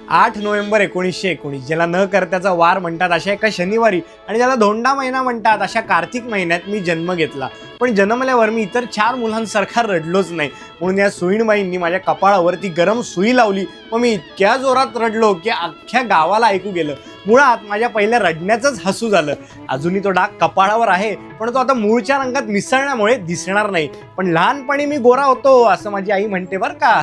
8 November 1919, ज्याला न करत्याचा वार म्हणतात अशा एका शनिवारी आणि ज्याला धोंडा महिना म्हणतात अशा कार्तिक महिन्यात मी जन्म घेतला. पण जन्मल्यावर मी इतर 4 मुलांसारखा रडलोच नाही. म्हणून या सुईणबाईंनी माझ्या कपाळावरती गरम सुई लावली व मी इतक्या जोरात रडलो की अख्ख्या गावाला ऐकू गेलं. मुळात माझ्या पहिल्या रडण्याचंच हसू झालं. अजूनही तो डाग कपाळावर आहे, पण तो आता मूळच्या रंगात मिसळण्यामुळे दिसणार नाही. पण लहानपणी मी गोरा होतो असं माझी आई म्हणते बरं का.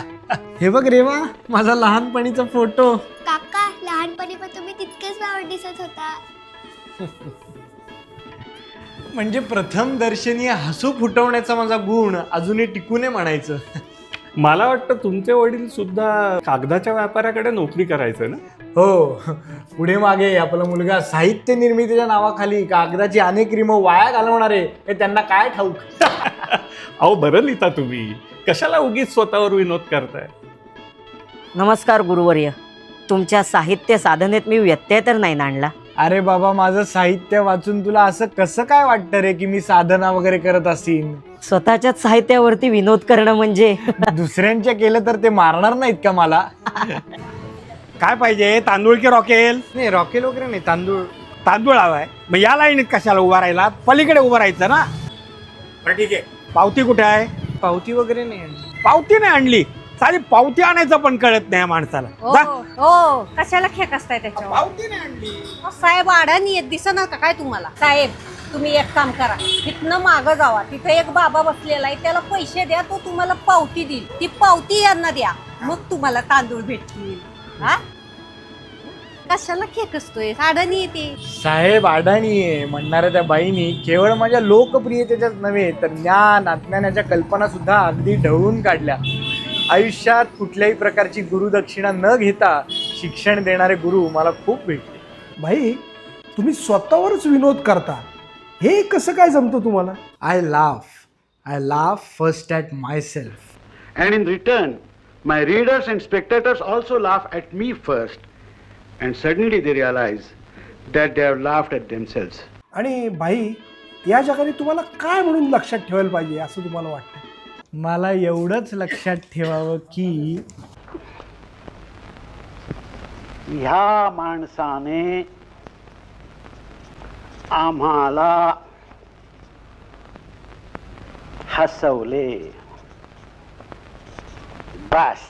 हे बघ रेवा, माझा लहानपणीचा फोटो. काका, लहानपणी पण तुम्ही तितकेच बावट दिसत होता. म्हणजे प्रथम दर्शनीय हसू फुटवण्याचा माझा गुण अजूनही टिकून म्हणायचं. मला वाटतं तुमचे वडील सुद्धा कागदाच्या व्यापाऱ्याकडे नोकरी करायचं ना. हो, पुढे मागे आपला मुलगा साहित्य निर्मितीच्या नावाखाली कागदाची अनेक रिमं वाया घालवणारे हे त्यांना काय ठाऊक. अहो बरं लिहिता तुम्ही, कशाला उगीच स्वतःवर विनोद करताय. नमस्कार गुरुवर्य. तुमच्या साहित्य साधनेत मी व्यत्यय तर नाही आणला. अरे बाबा, माझं साहित्य वाचून तुला असं कसं काय वाटतं रे की मी साधना वगैरे करत असीन. स्वतःच्याच साहित्यावरती विनोद करणं म्हणजे दुसऱ्यांच्या केलं तर ते मारणार नाहीत का मला. काय पाहिजे, तांदूळ की रॉकेल? नाही, रॉकेल वगैरे नाही, तांदूळ. तांदूळ हवाय. मग या लाईनीत कशाला उभा राहिला, पलीकडे उभं राहायचं ना. बरं ठीक आहे, पावती कुठे आहे? पावती वगैरे नाही. पावती नाही आणली, साधी पावती आणायचं पण कळत नाही माणसाला. जा. हो, कशाला खेक असताय त्याच्यावर? पावती नाही आणली. अहो, साहेब अडाणी येत दिसणार का काय तुम्हाला? साहेब, तुम्ही एक काम करा, तिथनं मागं जावा, तिथे एक बाबा बसलेला आहे, त्याला पैसे द्या, तो तुम्हाला पावती देईल. ती पावती यांना द्या, मग तुम्हाला तांदूळ भेटतील. हा, कशाला खेक असतोय? अडाणी येते. साहेब अडाणी आहे म्हणणाऱ्या त्या बाईनी केवळ माझ्या लोकप्रियतेच्याच नव्हे तर ज्ञान अज्ञानाच्या कल्पना सुद्धा अगदी ढवळून काढल्या. आयुष्यात कुठल्याही प्रकारची गुरुदक्षिणा न घेता शिक्षण देणारे गुरु मला खूप भेटले. भाई, तुम्ही स्वतःवरच विनोद करता, हे कसं काय जमतं तुम्हाला? I laugh first at my self. And in return, my readers and spectators also laugh at me first, and suddenly they realize that they have laughed at themselves. आणि भाई, या जगाने तुम्हाला काय म्हणून लक्षात ठेवायला पाहिजे असं तुम्हाला वाटतं? मला एवढंच लक्षात ठेवावं की ह्या माणसाने आम्हाला हसवले. बस.